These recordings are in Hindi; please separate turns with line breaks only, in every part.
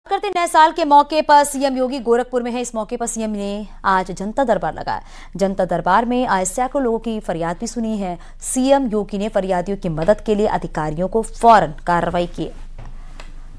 करते नए साल के मौके पर सीएम योगी गोरखपुर में है। इस मौके पर सीएम ने आज जनता दरबार लगाया। जनता दरबार में आज सैकड़ों लोगों की फरियाद भी सुनी है। सीएम योगी ने फरियादियों की मदद के लिए अधिकारियों को फौरन कार्रवाई के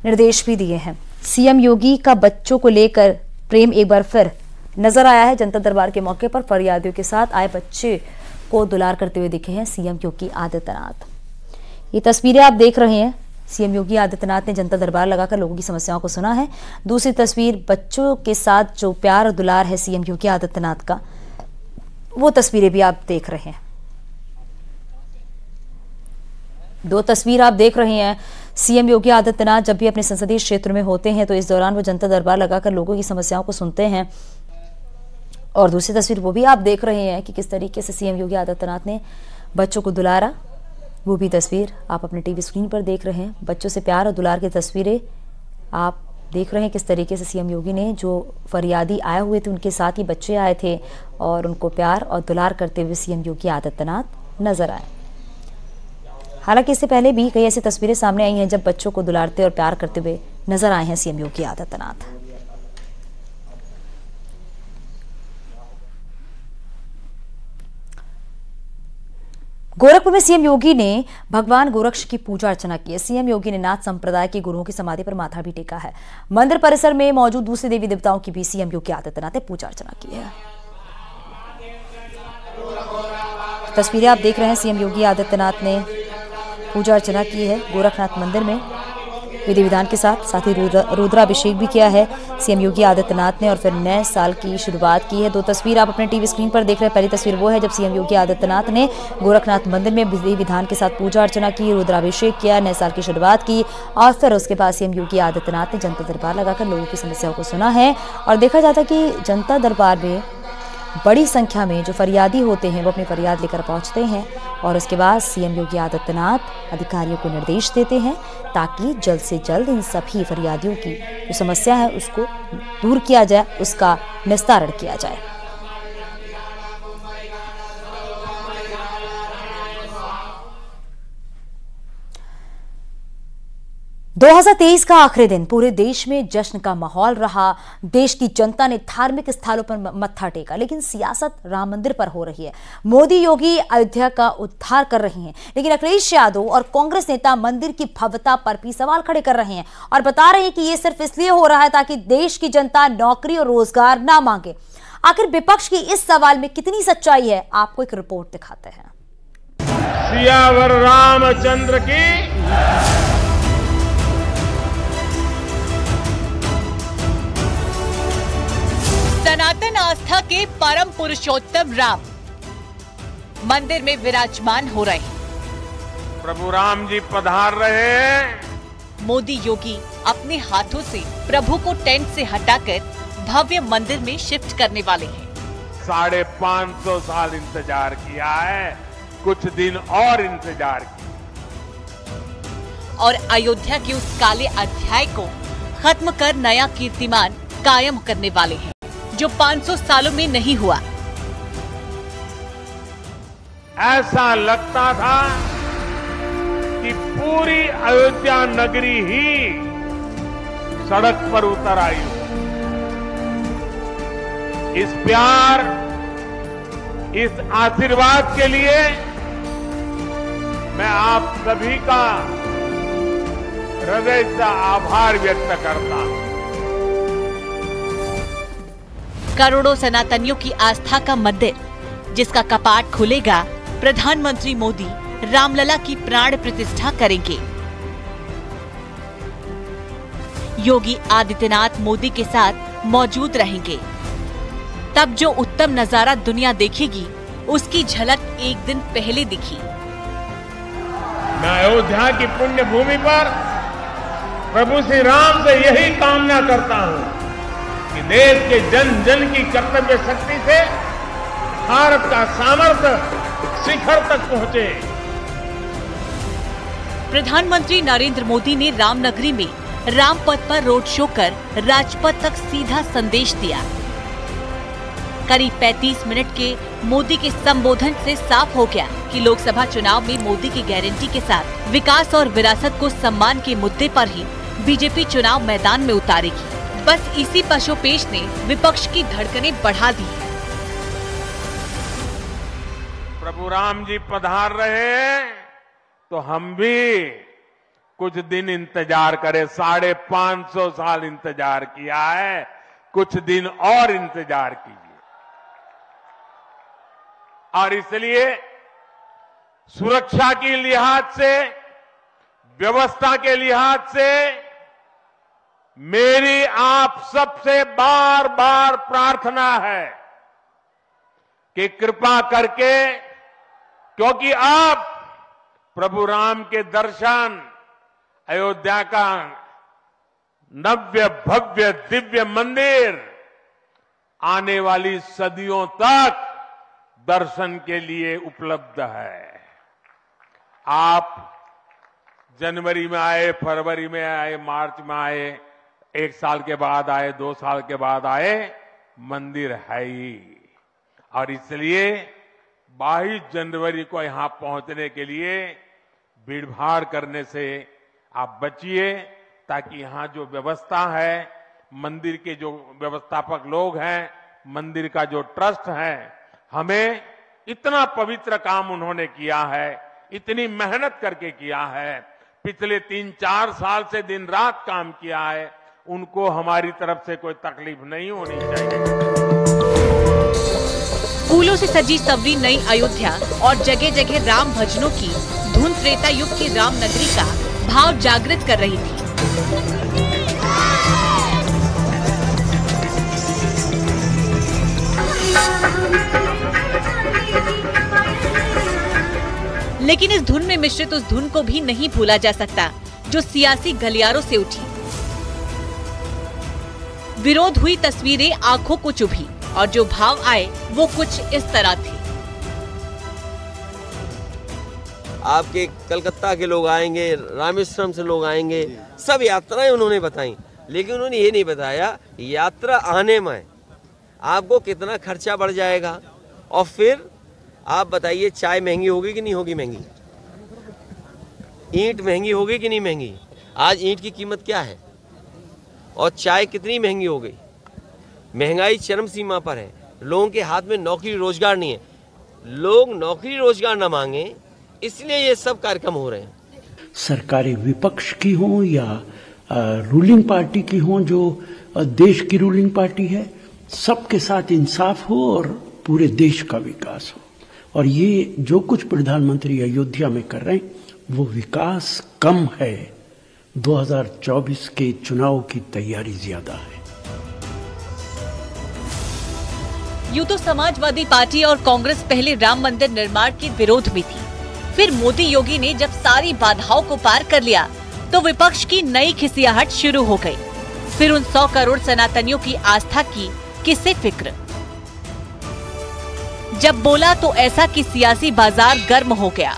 निर्देश भी दिए हैं। सीएम योगी का बच्चों को लेकर प्रेम एक बार फिर नजर आया है। जनता दरबार के मौके पर फरियादियों के साथ आए बच्चे को दुलार करते हुए दिखे हैं सीएम योगी आदित्यनाथ। ये तस्वीरें आप देख रहे हैं। सीएम योगी आदित्यनाथ ने जनता दरबार लगाकर लोगों की समस्याओं को सुना है। दूसरी तस्वीर बच्चों के साथ जो प्यार और दुलार है सीएम योगी आदित्यनाथ का, वो तस्वीरें भी आप देख रहे हैं। दो तस्वीर आप देख रहे हैं। सीएम योगी आदित्यनाथ जब भी अपने संसदीय क्षेत्र में होते हैं तो इस दौरान वो जनता दरबार लगाकर लोगों की समस्याओं को सुनते हैं। और दूसरी तस्वीर वो भी आप देख रहे हैं कि किस तरीके से सीएम योगी आदित्यनाथ ने बच्चों को दुलारा। वो भी तस्वीर आप अपने टीवी स्क्रीन पर देख रहे हैं। बच्चों से प्यार और दुलार की तस्वीरें आप देख रहे हैं। किस तरीके से सीएम योगी ने जो फरियादी आए हुए थे उनके साथ ही बच्चे आए थे और उनको प्यार और दुलार करते हुए सीएम योगी आदित्यनाथ नजर आए। हालांकि इससे पहले भी कई ऐसी तस्वीरें सामने आई हैं जब बच्चों को दुलारते और प्यार करते हुए नजर आए हैं सीएम योगी आदित्यनाथ। गोरखपुर में सीएम योगी ने भगवान गोरक्ष की पूजा अर्चना की है। सीएम योगी ने नाथ संप्रदाय के गुरुओं की समाधि पर माथा भी टेका है। मंदिर परिसर में मौजूद दूसरे देवी देवताओं की भी सीएम योगी आदित्यनाथ ने पूजा अर्चना की है। तस्वीरें आप देख रहे हैं। सीएम योगी आदित्यनाथ ने पूजा अर्चना की है गोरखनाथ मंदिर में विधि विधान के साथ ही रुद्राभिषेक भी किया है सीएम योगी आदित्यनाथ ने और फिर नए साल की शुरुआत की है। दो तस्वीर आप अपने टीवी स्क्रीन पर देख रहे हैं। पहली तस्वीर वो है जब सीएम योगी आदित्यनाथ ने गोरखनाथ मंदिर में विधि विधान के साथ पूजा अर्चना की, रुद्राभिषेक किया, नए साल की शुरुआत की और फिर उसके बाद सीएम योगी आदित्यनाथ ने जनता दरबार लगाकर लोगों की समस्याओं को सुना है। और देखा जाता है कि जनता दरबार में बड़ी संख्या में जो फरियादी होते हैं वो अपनी फरियाद लेकर पहुंचते हैं और उसके बाद सीएम योगी आदित्यनाथ अधिकारियों को निर्देश देते हैं ताकि जल्द से जल्द इन सभी फरियादियों की जो समस्या है उसको दूर किया जाए, उसका निस्तारण किया जाए। दो 2023 का आखिरी दिन पूरे देश में जश्न का माहौल रहा। देश की जनता ने धार्मिक स्थलों पर मत्था टेका, लेकिन सियासत राम मंदिर पर हो रही है। मोदी योगी अयोध्या का उद्धार कर रहे हैं, लेकिन अखिलेश यादव और कांग्रेस नेता मंदिर की भव्यता पर भी सवाल खड़े कर रहे हैं और बता रहे हैं कि यह सिर्फ इसलिए हो रहा है ताकि देश की जनता नौकरी और रोजगार ना मांगे। आखिर विपक्ष की इस सवाल में कितनी सच्चाई है, आपको एक रिपोर्ट दिखाते हैं।
सियावर रामचंद्र की
सनातन आस्था के परम पुरुषोत्तम राम मंदिर में विराजमान हो रहे हैं।
प्रभु राम जी पधार रहे हैं।
मोदी योगी अपने हाथों से प्रभु को टेंट से हटाकर भव्य मंदिर में शिफ्ट करने वाले हैं।
550 साल इंतजार किया है, कुछ दिन और इंतजार किया
और अयोध्या के उस काले अध्याय को खत्म कर नया कीर्तिमान कायम करने वाले हैं जो 500 सालों में नहीं हुआ।
ऐसा लगता था कि पूरी अयोध्या नगरी ही सड़क पर उतर आई। इस प्यार, इस आशीर्वाद के लिए मैं आप सभी का हृदय से आभार व्यक्त करता हूं।
करोड़ों सनातनियों की आस्था का मंदिर जिसका कपाट खुलेगा, प्रधानमंत्री मोदी रामलला की प्राण प्रतिष्ठा करेंगे। योगी आदित्यनाथ मोदी के साथ मौजूद रहेंगे। तब जो उत्तम नजारा दुनिया देखेगी उसकी झलक एक दिन पहले दिखी।
मैं अयोध्या की पुण्य भूमि पर प्रभु श्री राम से यही कामना करता हूं कि देश के जन जन की कर्तव्य शक्ति से भारत का सामर्थ्य शिखर तक पहुंचे।
प्रधानमंत्री नरेंद्र मोदी ने रामनगरी में रामपथ पर रोड शो कर राजपथ तक सीधा संदेश दिया। करीब 35 मिनट के मोदी के संबोधन से साफ हो गया कि लोकसभा चुनाव में मोदी की गारंटी के साथ विकास और विरासत को सम्मान के मुद्दे पर ही बीजेपी चुनाव मैदान में उतारेगी। बस इसी पशोपेश ने विपक्ष की धड़कनें बढ़ा दी है।
प्रभु राम जी पधार रहे हैं तो हम भी कुछ दिन इंतजार करें। 550 साल इंतजार किया है, कुछ दिन और इंतजार कीजिए। और इसलिए सुरक्षा के लिहाज से, व्यवस्था के लिहाज से मेरी आप सबसे बार बार प्रार्थना है कि कृपा करके, क्योंकि आप प्रभु राम के दर्शन, अयोध्या का नव्य भव्य दिव्य मंदिर आने वाली सदियों तक दर्शन के लिए उपलब्ध है। आप जनवरी में आए, फरवरी में आए, मार्च में आए, 1 साल के बाद आए, 2 साल के बाद आए, मंदिर है ही। और इसलिए 22 जनवरी को यहां पहुंचने के लिए भीड़भाड़ करने से आप बचिए, ताकि यहां जो व्यवस्था है, मंदिर के जो व्यवस्थापक लोग हैं, मंदिर का जो ट्रस्ट है, हमें इतना पवित्र काम उन्होंने किया है, इतनी मेहनत करके किया है, पिछले 3-4 साल से दिन रात काम किया है, उनको हमारी तरफ से कोई तकलीफ नहीं होनी चाहिए।
फूलों से सजी सवरी नई अयोध्या और जगह जगह राम भजनों की धुन त्रेता युग की राम नगरी का भाव जागृत कर रही थी। लेकिन इस धुन में मिश्रित उस धुन को भी नहीं भूला जा सकता जो सियासी गलियारों से उठी। विरोध हुई तस्वीरें आंखों को चुभी और जो भाव आए वो कुछ इस तरह थे।
आपके कलकत्ता के लोग आएंगे, रामेश्वरम से लोग आएंगे, सब यात्राएं उन्होंने बताई, लेकिन उन्होंने ये नहीं बताया यात्रा आने में आपको कितना खर्चा बढ़ जाएगा। और फिर आप बताइए चाय महंगी होगी कि नहीं होगी महंगी, ईंट महंगी होगी कि नहीं महंगी। आज ईंट की कीमत क्या है और चाय कितनी महंगी हो गई। महंगाई चरम सीमा पर है, लोगों के हाथ में नौकरी रोजगार नहीं है, लोग नौकरी रोजगार न मांगे, इसलिए ये सब कार्यक्रम हो रहे हैं।
सरकारें विपक्ष की हों या रूलिंग पार्टी की हों, जो देश की रूलिंग पार्टी है, सबके साथ इंसाफ हो और पूरे देश का विकास हो। और ये जो कुछ प्रधानमंत्री अयोध्या में कर रहे हैं वो विकास कम है, 2024 के चुनाव की तैयारी ज्यादा है।
यूं तो समाजवादी पार्टी और कांग्रेस पहले राम मंदिर निर्माण के विरोध में थी, फिर मोदी योगी ने जब सारी बाधाओं को पार कर लिया तो विपक्ष की नई खिसियाहट शुरू हो गई। फिर उन 100 करोड़ सनातनियों की आस्था की किसे फिक्र। जब बोला तो ऐसा कि सियासी बाजार गर्म हो गया।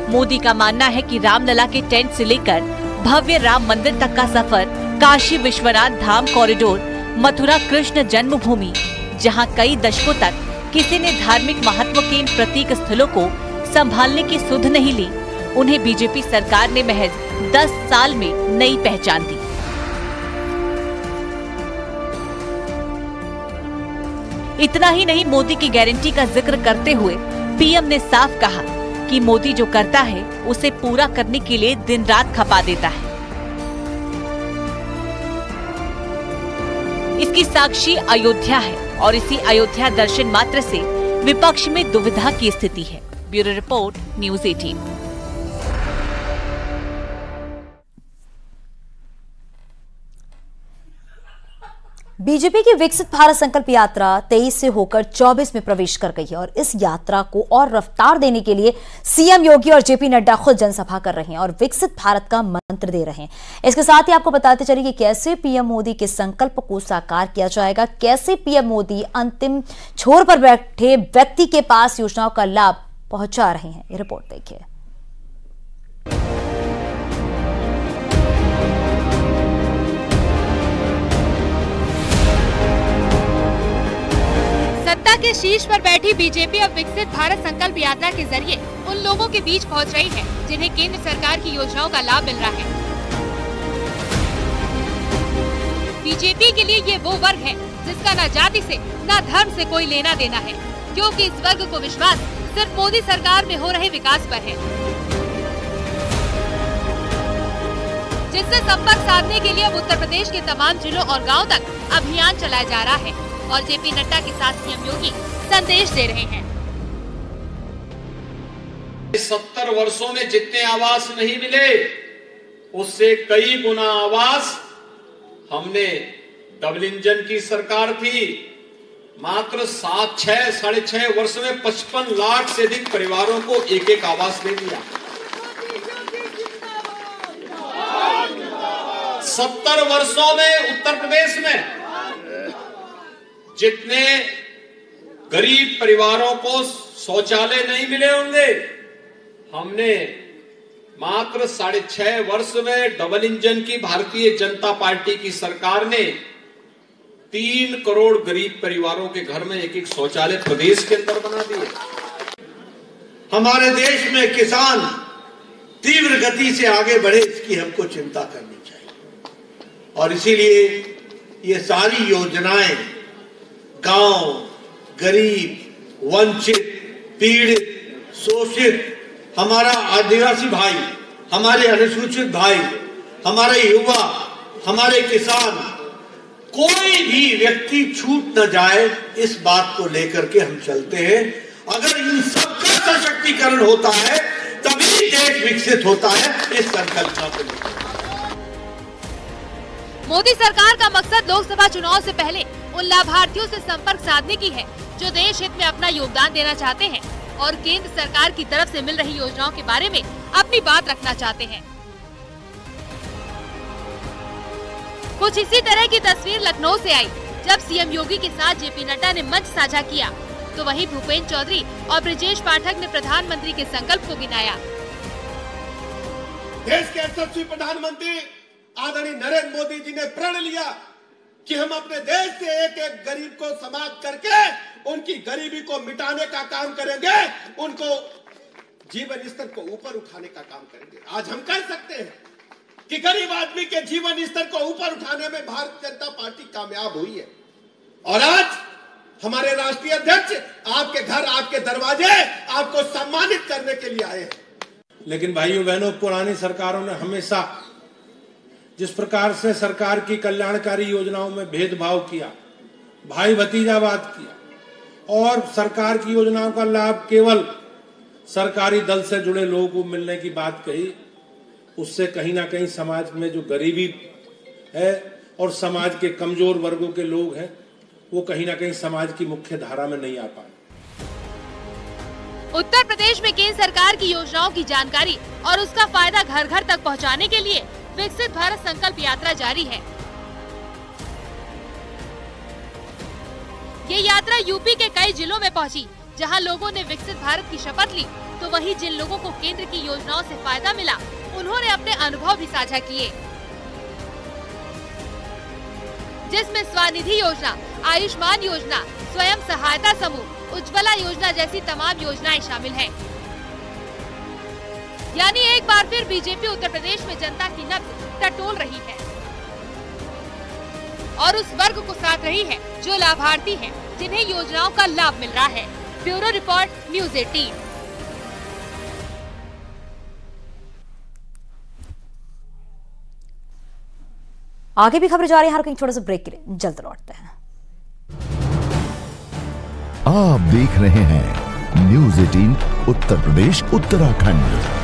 मोदी का मानना है कि रामलला के टेंट से लेकर भव्य राम मंदिर तक का सफर काशी विश्वनाथ धाम कॉरिडोर, मथुरा कृष्ण जन्मभूमि, जहां कई दशकों तक किसी ने धार्मिक महत्व के इन प्रतीक स्थलों को संभालने की सुध नहीं ली, उन्हें बीजेपी सरकार ने महज 10 साल में नई पहचान दी। इतना ही नहीं, मोदी की गारंटी का जिक्र करते हुए पीएम ने साफ कहा कि मोदी जो करता है उसे पूरा करने के लिए दिन रात खपा देता है। इसकी साक्षी अयोध्या है और इसी अयोध्या दर्शन मात्र से विपक्ष में दुविधा की स्थिति है। Bureau report, news 18।
बीजेपी की विकसित भारत संकल्प यात्रा 23 से होकर 24 में प्रवेश कर गई है और इस यात्रा को और रफ्तार देने के लिए सीएम योगी और जेपी नड्डा खुद जनसभा कर रहे हैं और विकसित भारत का मंत्र दे रहे हैं। इसके साथ ही आपको बताते चलिए कि कैसे पीएम मोदी के संकल्प को साकार किया जाएगा, कैसे पीएम मोदी अंतिम छोर पर बैठे व्यक्ति के पास योजनाओं का लाभ पहुंचा रहे हैं। ये रिपोर्ट देखिए।
सत्ता के शीर्ष पर बैठी बीजेपी अब विकसित भारत संकल्प यात्रा के जरिए उन लोगों के बीच पहुंच रही है जिन्हें केंद्र सरकार की योजनाओं का लाभ मिल रहा है। बीजेपी के लिए ये वो वर्ग है जिसका न जाति से न धर्म से कोई लेना देना है, क्योंकि इस वर्ग को विश्वास सिर्फ मोदी सरकार में हो रहे विकास पर है, जिससे संपर्क साधने के लिए अब उत्तर प्रदेश के तमाम जिलों और गाँव तक अभियान चलाया जा रहा है और जेपी नड्डा के साथ सीएम योगी संदेश दे रहे हैं।
70 वर्षों में जितने आवास नहीं मिले उससे कई गुना आवास हमने डबल इंजन की सरकार थी, मात्र 6.5 वर्ष में 55 लाख से अधिक परिवारों को एक एक आवास दे दिया। 70 वर्षों में उत्तर प्रदेश में जितने गरीब परिवारों को शौचालय नहीं मिले होंगे, हमने मात्र 6.5 वर्ष में डबल इंजन की भारतीय जनता पार्टी की सरकार ने 3 करोड़ गरीब परिवारों के घर में एक एक शौचालय प्रदेश के अंदर बना दिए।
हमारे देश में किसान तीव्र गति से आगे बढ़े, इसकी हमको चिंता करनी चाहिए और इसीलिए ये सारी योजनाएं गांव, गरीब, वंचित, पीड़ित, शोषित, हमारा आदिवासी भाई, हमारे अनुसूचित भाई, हमारे युवा, हमारे किसान, कोई भी व्यक्ति छूट न जाए, इस बात को लेकर के हम चलते हैं। अगर इन सबका सशक्तिकरण होता है तभी देश विकसित होता है। इस संकल्पना को लेकर
मोदी सरकार का मकसद लोकसभा चुनाव से पहले उन लाभार्थियों से संपर्क साधने की है जो देश हित में अपना योगदान देना चाहते हैं और केंद्र सरकार की तरफ से मिल रही योजनाओं के बारे में अपनी बात रखना चाहते हैं। कुछ इसी तरह की तस्वीर लखनऊ से आई जब सीएम योगी के साथ जेपी नड्डा ने मंच साझा किया, तो वहीं भूपेंद्र चौधरी और ब्रिजेश पाठक ने प्रधानमंत्री के संकल्प को गिनाया।
देश के यशस्वी प्रधानमंत्री आदरणीय नरेंद्र मोदी जी ने प्रण लिया कि हम अपने देश से एक एक गरीब को समाप्त करके उनकी गरीबी को मिटाने का काम करेंगे, उनको जीवन स्तर को ऊपर उठाने का काम करेंगे। आज हम कर सकते हैं कि गरीब आदमी के जीवन स्तर को ऊपर उठाने में भारतीय जनता पार्टी कामयाब हुई है और आज हमारे राष्ट्रीय अध्यक्ष आपके घर, आपके दरवाजे आपको सम्मानित करने के लिए आए हैं।
लेकिन भाइयों बहनों, पुरानी सरकारों ने हमेशा जिस प्रकार से सरकार की कल्याणकारी योजनाओं में भेदभाव किया, भाई भतीजावाद किया और सरकार की योजनाओं का लाभ केवल सरकारी दल से जुड़े लोगों को मिलने की बात कही, उससे कहीं ना कहीं समाज में जो गरीबी है और समाज के कमजोर वर्गों के लोग हैं, वो कहीं ना कहीं समाज की मुख्य धारा में नहीं आ पाए।
उत्तर प्रदेश में केंद्र सरकार की योजनाओं की जानकारी और उसका फायदा घर घर तक पहुंचाने के लिए विकसित भारत संकल्प यात्रा जारी है। ये यात्रा यूपी के कई जिलों में पहुंची, जहां लोगों ने विकसित भारत की शपथ ली, तो वहीं जिन लोगों को केंद्र की योजनाओं से फायदा मिला, उन्होंने अपने अनुभव भी साझा किए, जिसमें स्वनिधि योजना, आयुष्मान योजना, स्वयं सहायता समूह, उज्ज्वला योजना जैसी तमाम योजनाएं शामिल हैं। यानी एक बार फिर बीजेपी उत्तर प्रदेश में जनता की नब्ज टटोल रही है और उस वर्ग को साथ रही है जो लाभार्थी हैं, जिन्हें योजनाओं का लाभ मिल रहा है। Bureau report, news 18।
आगे भी खबर जा रही है, कहीं थोड़ा सा ब्रेक के लिए जल्द लौटते हैं।
आप देख रहे हैं न्यूज़ 18 उत्तर प्रदेश उत्तराखंड।